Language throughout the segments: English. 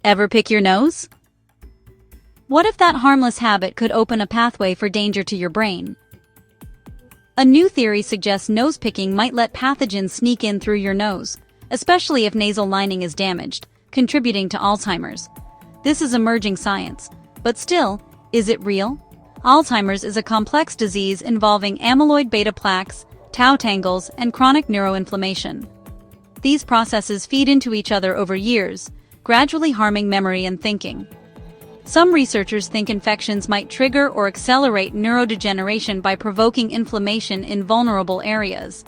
Ever pick your nose? What if that harmless habit could open a pathway for danger to your brain? A new theory suggests nose picking might let pathogens sneak in through your nose, especially if nasal lining is damaged, contributing to Alzheimer's. This is emerging science, but still, is it real? Alzheimer's is a complex disease involving amyloid beta plaques, tau tangles, and chronic neuroinflammation. These processes feed into each other over years, gradually harming memory and thinking. Some researchers think infections might trigger or accelerate neurodegeneration by provoking inflammation in vulnerable areas.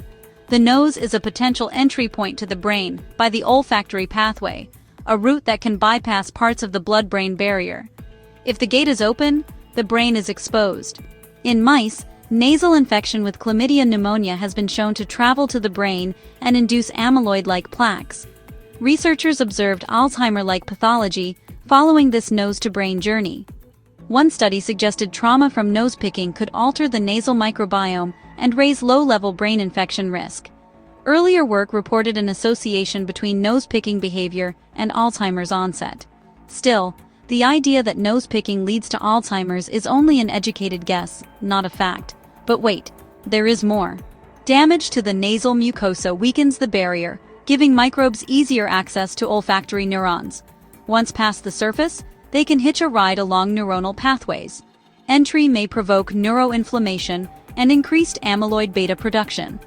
The nose is a potential entry point to the brain by the olfactory pathway, a route that can bypass parts of the blood-brain barrier. If the gate is open, the brain is exposed. In mice, nasal infection with chlamydia pneumonia has been shown to travel to the brain and induce amyloid-like plaques. Researchers observed Alzheimer-like pathology following this nose-to-brain journey. One study suggested trauma from nose picking could alter the nasal microbiome and raise low-level brain infection risk. Earlier work reported an association between nose-picking behavior and Alzheimer's onset. Still, the idea that nose-picking leads to Alzheimer's is only an educated guess, not a fact. But wait, there is more. Damage to the nasal mucosa weakens the barrier, giving microbes easier access to olfactory neurons. Once past the surface, they can hitch a ride along neuronal pathways. Entry may provoke neuroinflammation and increased amyloid beta production.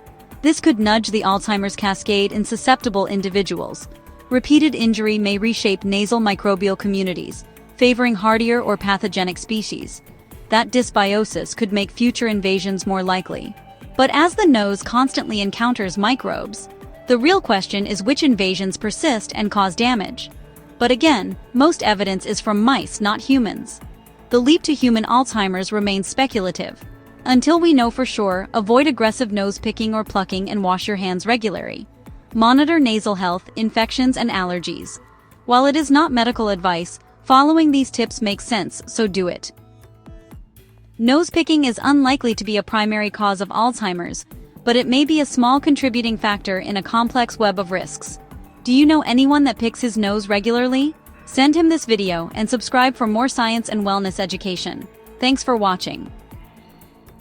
This could nudge the Alzheimer's cascade in susceptible individuals. Repeated injury may reshape nasal microbial communities, favoring hardier or pathogenic species. That dysbiosis could make future invasions more likely. But as the nose constantly encounters microbes, the real question is which invasions persist and cause damage. But again, most evidence is from mice, not humans. The leap to human Alzheimer's remains speculative. Until we know for sure, avoid aggressive nose picking or plucking and wash your hands regularly. Monitor nasal health, infections, and allergies. While it is not medical advice, following these tips makes sense, so do it. Nose picking is unlikely to be a primary cause of Alzheimer's, but it may be a small contributing factor in a complex web of risks. Do you know anyone that picks his nose regularly? Send him this video and subscribe for more science and wellness education. Thanks for watching.